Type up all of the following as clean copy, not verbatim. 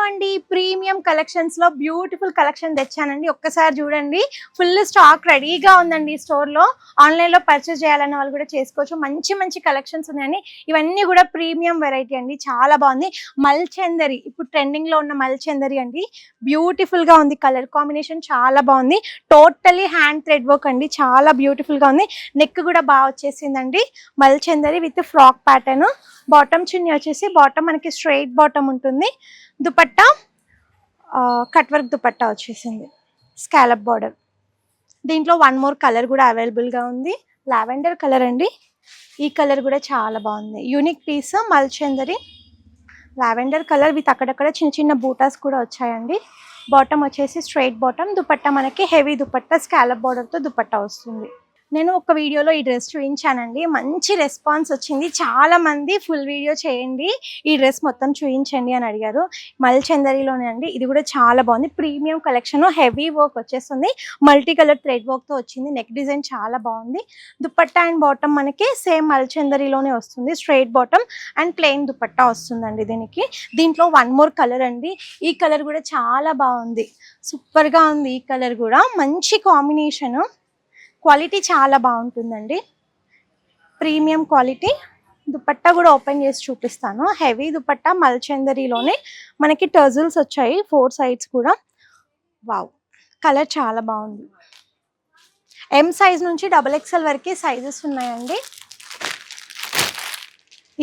అండి, premium collections లో beautiful collection తెచ్చానండి. ఒక్కసారి చూడండి, ఫుల్ స్టాక్ రెడీగా ఉందండి స్టోర్ లో. ఆన్లైన్ లో పర్చేస్ చేయాలన్న వాళ్ళు కూడా చేసుకోవచ్చు. మంచి మంచి కలెక్షన్స్ ఉన్నాయండి. ఇవన్నీ కూడా ప్రీమియం వెరైటీ అండి, చాలా బాగుంది. మల్చందరి, ఇప్పుడు ట్రెండింగ్ లో ఉన్న మల్చందరి అండి. బ్యూటిఫుల్ గా ఉంది, కలర్ కాంబినేషన్ చాలా బాగుంది. టోటలీ హ్యాండ్ థ్రెడ్ వర్క్ అండి, చాలా బ్యూటిఫుల్ గా ఉంది. నెక్ కూడా బాగా వచ్చేసిందండి. మల్చందరి విత్ ఫ్రాక్ ప్యాటర్న్. బాటమ్ చున్నీ వచ్చేసి బాటమ్ మనకి స్ట్రైట్ బాటమ్ ఉంటుంది. దుపట్టా కట్ వర్క్ దుపట్టా వచ్చేసింది, స్కాలప్ బార్డర్. దీంట్లో వన్ మోర్ కలర్ కూడా అవైలబుల్ గా ఉంది, లావెండర్ కలర్ అండి. ఈ కలర్ కూడా చాలా బాగుంది, యూనిక్ పీస్. మల్చందరి లావెండర్ కలర్ విత్ అక్కడక్కడ చిన్న చిన్న బూటాస్ కూడా వచ్చాయండి. బాటమ్ వచ్చేసి స్ట్రైట్ బాటమ్. దుపట్టా మనకి హెవీ దుపట్టా, స్కాలప్ బార్డర్ తో దుపట్టా వస్తుంది. నేను ఒక వీడియోలో ఈ డ్రెస్ చూపించానండి, మంచి రెస్పాన్స్ వచ్చింది. చాలా మంది ఫుల్ వీడియో చేయండి, ఈ డ్రెస్ మొత్తం చూపించండి అని అడిగారు. మల్చందరిలోనే అండి. ఇది కూడా చాలా బాగుంది, ప్రీమియం కలెక్షన్. హెవీ వర్క్ వచ్చేస్తుంది, మల్టీ కలర్ థ్రెడ్ వర్క్ తో వచ్చింది. నెక్ డిజైన్ చాలా బాగుంది. దుపట్టా అండ్ బాటమ్ మనకి సేమ్ మల్చందరిలోనే వస్తుంది, straight bottom and plain dupatta వస్తుందండి దీనికి. దీంట్లో వన్ మోర్ కలర్ అండి. ఈ కలర్ కూడా చాలా బాగుంది, సూపర్ గా ఉంది. ఈ కలర్ కూడా మంచి కాంబినేషన్, క్వాలిటీ చాలా బాగుంటుందండి, ప్రీమియం క్వాలిటీ. దుపట్టా కూడా ఓపెన్ చేసి చూపిస్తాను. హెవీ దుపట్టా, మల్చందరిలోనే మనకి టర్జిల్స్ వచ్చాయి 4 సైడ్స్ కూడా. వావ్, కలర్ చాలా బాగుంది. ఎం సైజ్ నుంచి XXL వరకు సైజెస్ ఉన్నాయండి.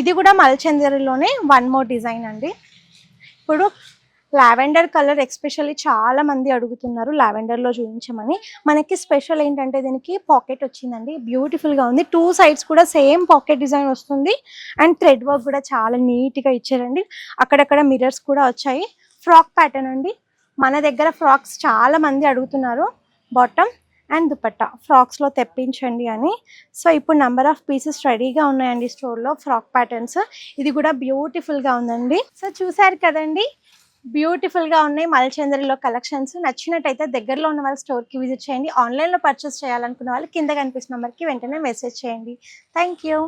ఇది కూడా మల్చందరిలోనే వన్ మోర్ డిజైన్ అండి. ఇప్పుడు లావెండర్ కలర్ ఎస్పెషల్లీ చాలా మంది అడుగుతున్నారు లావెండర్ లో చూపించమని. మనకి స్పెషల్ ఏంటంటే దీనికి పాకెట్ వచ్చిందండి, బ్యూటిఫుల్ గా ఉంది. 2 సైడ్స్ కూడా సేమ్ పాకెట్ డిజైన్ వస్తుంది. అండ్ థ్రెడ్ వర్క్ కూడా చాలా నీట్ గా ఇచ్చారండి. అక్కడక్కడ మిర్రర్స్ కూడా వచ్చాయి. ఫ్రాక్ ప్యాటర్న్ అండి. మన దగ్గర ఫ్రాక్స్ చాలా మంది అడుగుతున్నారు, బాటమ్ అండ్ దుపట్టా ఫ్రాక్స్ లో తెప్పించండి అని. సో ఇప్పుడు నెంబర్ ఆఫ్ పీసెస్ రెడీగా ఉన్నాయండి స్టోర్ లో, ఫ్రాక్ ప్యాటర్న్స్. ఇది కూడా బ్యూటిఫుల్ గా ఉందండి. సో చూసారు కదండి, బ్యూటిఫుల్ గా ఉన్నాయి మల్చందరిలో కలెక్షన్స్. నచ్చినట్టయితే దగ్గరలో ఉన్న వాళ్ళ స్టోర్ కి విజిట్ చేయండి. ఆన్లైన్ లో పర్చేస్ చేయాలనుకున్న వాళ్ళు కింద కనిపిస్తున్న నెంబర్ కి వెంటనే మెసేజ్ చేయండి. Thank you.